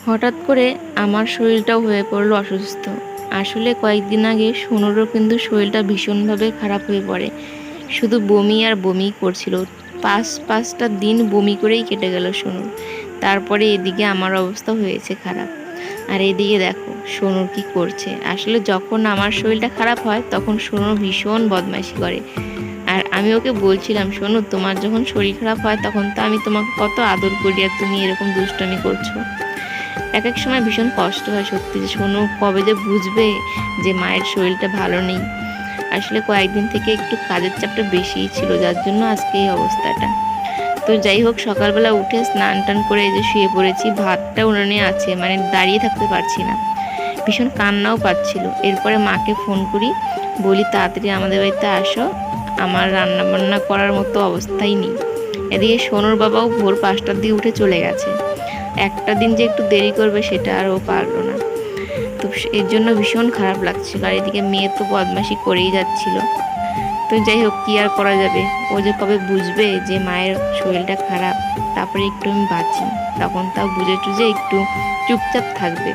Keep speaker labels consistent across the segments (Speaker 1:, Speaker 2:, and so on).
Speaker 1: হঠাৎ করে আমার শরীরটাও হয়ে পড়লো অসুস্থ। আসলে কয়েকদিন আগে সোনুরও কিন্তু শরীরটা ভীষণভাবে খারাপ হয়ে পড়ে। শুধু বমি আর বমি করছিল। পাঁচটা দিন বমি করেই কেটে গেল সোনুর। তারপরে এদিকে আমার অবস্থা হয়েছে খারাপ। আর এদিকে দেখো সোনুর কি করছে। আসলে যখন আমার শরীরটা খারাপ হয় তখন সোনু ভীষণ বদমাইশি করে। আর আমি ওকে বলছিলাম, সোনু তোমার যখন শরীর খারাপ হয় তখন তো আমি তোমাকে কত আদর করি আর তুমি এরকম দুষ্টামি করছো। এক এক সময় ভীষণ কষ্ট হয় সত্যি, যে সোনু কবে যে বুঝবে যে মায়ের শরীরটা ভালো নেই। আসলে কয়েকদিন থেকে একটু কাজের চাপটা বেশিই ছিল, যার জন্য আজকে এই অবস্থাটা। তো যাই হোক, সকালবেলা উঠে স্নান টান করে এই যে শুয়ে পড়েছি। ভাতটা উনুনে আছে, মানে দাঁড়িয়ে থাকতে পারছি না, ভীষণ কান্নাও পাচ্ছিল। এরপরে মাকে ফোন করি, বলি তাড়াতাড়ি আমাদের বাড়িতে আসো, আমার রান্না বান্না করার মতো অবস্থাই নেই। এদিকে সোনুর বাবাও ভোর 5টার দিকে উঠে চলে গেছে। একটা দিন যে একটু দেরি করবে সেটা আর ও পারলো না। তো এর জন্য ভীষণ খারাপ লাগছিল। আর এদিকে মেয়ে তো বদমাশি করেই যাচ্ছিল। তো যাই হোক, কী আর করা যাবে, ও যে কবে বুঝবে যে মায়ের শরীরটা খারাপ, তারপরে একটু আমি বাঁচি, তখন তাও বুঝে টুঝে একটু চুপচাপ থাকবে।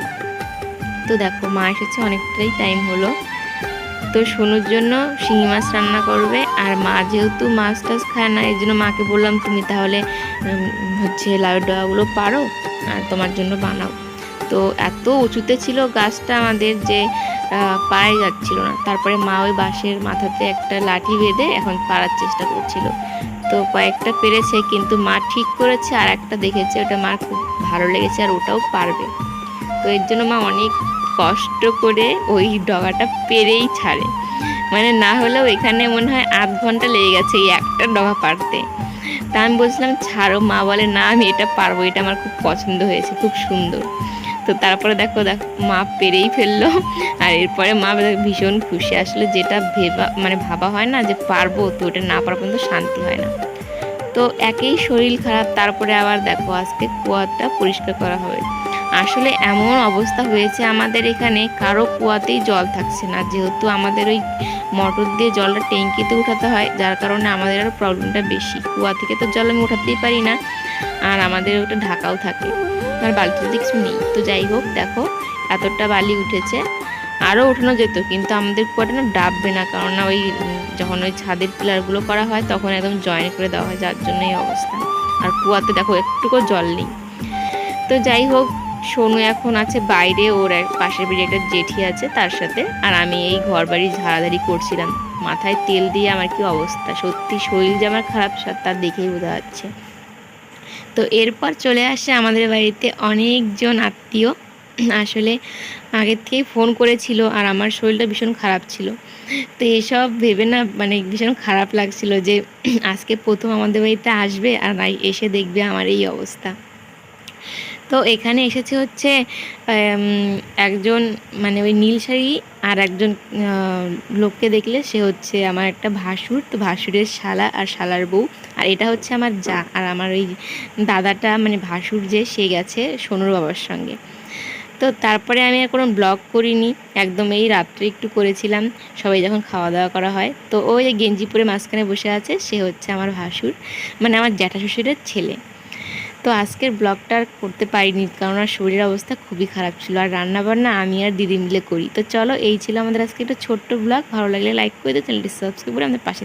Speaker 1: তো দেখো মা এসেছে, অনেকটাই টাইম হলো। তো সোনুর জন্য শিঙি মাছ রান্না করবে। আর মা যেহেতু মাছ টাছ খায় না, এই জন্য মাকে বললাম তুমি তাহলে লাউ ডাঁটাগুলো পারো আর তোমার জন্য বানাও। তো এত উঁচুতে ছিল গাছটা আমাদের যে পাড়াই যাচ্ছিল না। তারপরে মা ওই বাঁশের মাথাতে একটা লাঠি বেঁধে এখন পাড়ার চেষ্টা করছিল। তো কয়েকটা পেরেছে, কিন্তু মা ঠিক করেছে আর একটা দেখেছে, ওটা মার খুব ভালো লেগেছে আর ওটাও পারবে। তো এর জন্য মা অনেক কষ্ট করে ওই ডগাটা পেরেই ছাড়ে। মানে না হলেও এখানে মনে হয় আধ ঘন্টা লেগে গেছে এই একটা ডগা পারতে। তা আমি বলছিলাম ছাড়ো, মা বলে না আমি এটা পারবো, এটা আমার খুব পছন্দ হয়েছে, খুব সুন্দর। তো তারপরে দেখো মা পেরেই ফেললো। আর এরপরে মা ভীষণ খুশি। আসলে যেটা ভাবা হয় না যে পারবো, তো ওটা না পারা পর্যন্ত শান্তি হয় না। তো একেই শরীর খারাপ, তারপরে আবার দেখো আজকে কুয়াটা পরিষ্কার করা হবে। আসলে এমন অবস্থা হয়েছে আমাদের এখানে, কারো কুয়াতেই জল থাকছে না, যেহেতু আমাদের ওই মোটর দিয়ে জলটা ট্যাঙ্কিতে উঠাতে হয়, যার কারণে আমাদের আরও প্রবলেমটা বেশি। কুয়া থেকে তো জল আমি উঠাতেই পারি না, আর আমাদের ওটা ঢাকাও থাকে, আর বালতিতে কিছু নেই। তো যাই হোক, দেখো এতটা বালি উঠেছে, আরও উঠানো যেত, কিন্তু আমাদের কুয়াটা না ডাববে না, কারণ না ওই যখন ওই ছাদের পিলারগুলো করা হয় তখন একদম জয়েন করে দেওয়া হয়, যার জন্য এই অবস্থা। আর কুয়াতে দেখো একটুকু জল নেই। তো যাই হোক, সোনু এখন আছে বাইরে, ওর এক পাশের বাড়ি একটা জেঠি আছে তার সাথে, আর আমি এই ঘর বাড়ি ঝাড়াঝাড়ি করছিলাম। মাথায় তেল দিয়ে আমার কি অবস্থা, সত্যি শরীর যে আমার খারাপ তার দেখেই বোঝা যাচ্ছে। তো এরপর চলে আসে আমাদের বাড়িতে অনেকজন আত্মীয়। আসলে আগের থেকেই ফোন করেছিল, আর আমার শরীরটা ভীষণ খারাপ ছিল। তো এসব ভেবে না ভীষণ খারাপ লাগছিল যে আজকে প্রথম আমাদের বাড়িতে আসবে আর এসে দেখবে আমার এই অবস্থা। তো এখানে এসেছে হচ্ছে একজন, ওই নীল শাড়ি, আর একজন লোককে দেখলে সে হচ্ছে আমার একটা ভাসুর। তো ভাসুরের শালা আর শালার বউ, আর এটা হচ্ছে আমার যা। আর আমার ওই দাদাটা ভাসুর যে, সে গেছে সোনুর বাবার সঙ্গে। তো তারপরে আমি আর কোনো ব্লগ করিনি, একদম এই রাত্রে একটু করেছিলাম, সবাই যখন খাওয়া দাওয়া করা হয়। তো ওই গেঞ্জি পরে মাঝখানে বসে আছে, সে হচ্ছে আমার ভাসুর, আমার জ্যাঠা শ্বশুরের ছেলে। তো আজকের ব্লগটা আর করতে পারিনি, কারণ আর শরীরের অবস্থা খুবই খারাপ ছিল, আর রান্নাবান্না আমি আর দিদি মিলে করি। তো চলো, এই ছিল আমাদের আজকে একটা ছোট্ট ব্লগ। ভালো লাগলে লাইক করে দিও, চ্যানেলটি সাবস্ক্রাইব করে আমাদের পাশে